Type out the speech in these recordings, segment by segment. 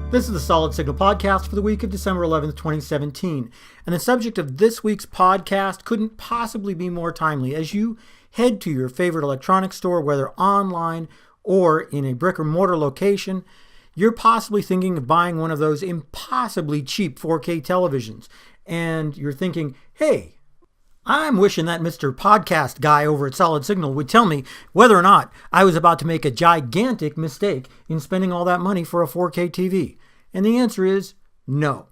This is the Solid Signal Podcast for the week of December 11th, 2017. And the subject of this week's podcast couldn't possibly be more timely as you head to your favorite electronics store, whether online or in a brick or mortar location. You're possibly thinking of buying one of those impossibly cheap 4K televisions. And you're thinking, hey, I'm wishing that Mr. Podcast guy over at Solid Signal would tell me whether or not I was about to make a gigantic mistake in spending all that money for a 4K TV. And the answer is no.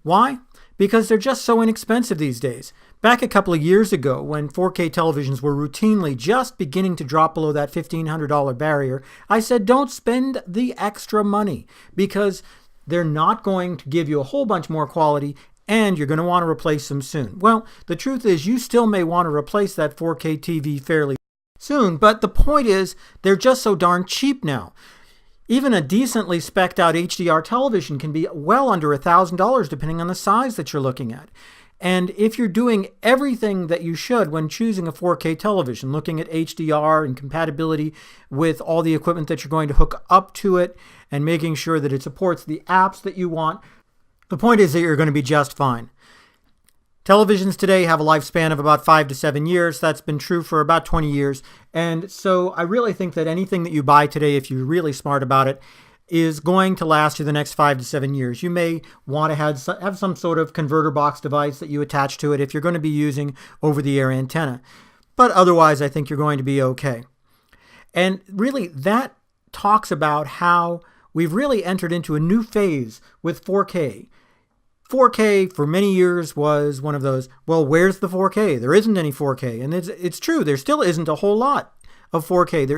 Why? Because they're just so inexpensive these days. Back a couple of years ago, when 4K televisions were routinely just beginning to drop below that $1,500 barrier, I said don't spend the extra money because they're not going to give you a whole bunch more quality and you're going to want to replace them soon. Well, the truth is you still may want to replace that 4K TV fairly soon, but the point is they're just so darn cheap now. Even a decently spec'd out HDR television can be well under $1,000 depending on the size that you're looking at. And if you're doing everything that you should when choosing a 4K television, looking at HDR and compatibility with all the equipment that you're going to hook up to it and making sure that it supports the apps that you want, the point is that you're going to be just fine. Televisions today have a lifespan of about 5 to 7 years. That's been true for about 20 years. And so I really think that anything that you buy today, if you're really smart about it, is going to last you the next 5 to 7 years. You may want to have some sort of converter box device that you attach to it if you're going to be using over-the-air antenna. But otherwise, I think you're going to be okay. And really, that talks about how we've really entered into a new phase with 4K. 4K for many years was one of those, well, where's the 4K? There isn't any 4K. And it's true, there still isn't a whole lot of 4K. There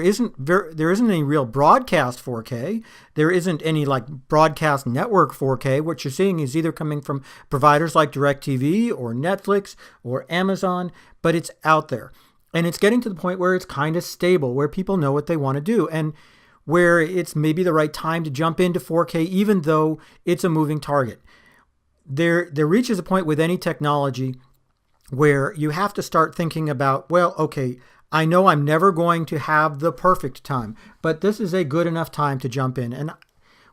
isn't any real broadcast 4K. There isn't any like broadcast network 4K. What you're seeing is either coming from providers like DirecTV or Netflix or Amazon, but it's out there. And it's getting to the point where it's kind of stable, where people know what they want to do, and where it's maybe the right time to jump into 4K, even though it's a moving target. There reaches a point with any technology where you have to start thinking about, well, okay, I know I'm never going to have the perfect time, but this is a good enough time to jump in. And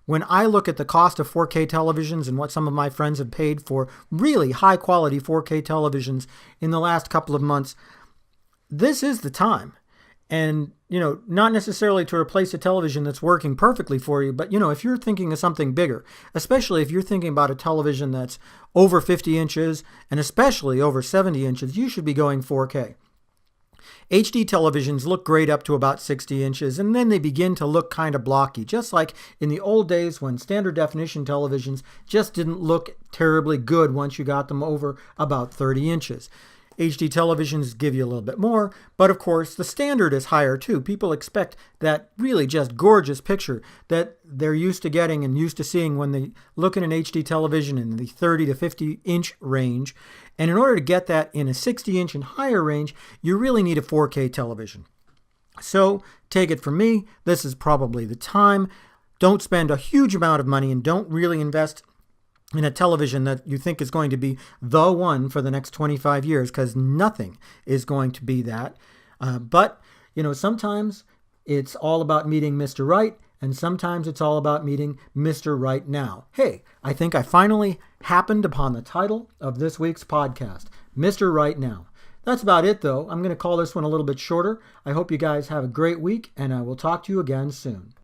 when I look at the cost of 4K televisions and what some of my friends have paid for really high quality 4K televisions in the last couple of months, this is the time. And, not necessarily to replace a television that's working perfectly for you, but, if you're thinking of something bigger, especially if you're thinking about a television that's over 50 inches and especially over 70 inches, you should be going 4K. HD televisions look great up to about 60 inches, and then they begin to look kind of blocky, just like in the old days when standard definition televisions just didn't look terribly good once you got them over about 30 inches. HD televisions give you a little bit more, but of course the standard is higher too. People expect that really just gorgeous picture that they're used to getting and used to seeing when they look at an HD television in the 30 to 50 inch range. And in order to get that in a 60 inch and higher range, you really need a 4K television. So take it from me, this is probably the time. Don't spend a huge amount of money and don't really invest in a television that you think is going to be the one for the next 25 years, because nothing is going to be that. But sometimes it's all about meeting Mr. Right, and sometimes it's all about meeting Mr. Right now. Hey, I think I finally happened upon the title of this week's podcast, Mr. Right Now. That's about it, though. I'm going to call this one a little bit shorter. I hope you guys have a great week, and I will talk to you again soon.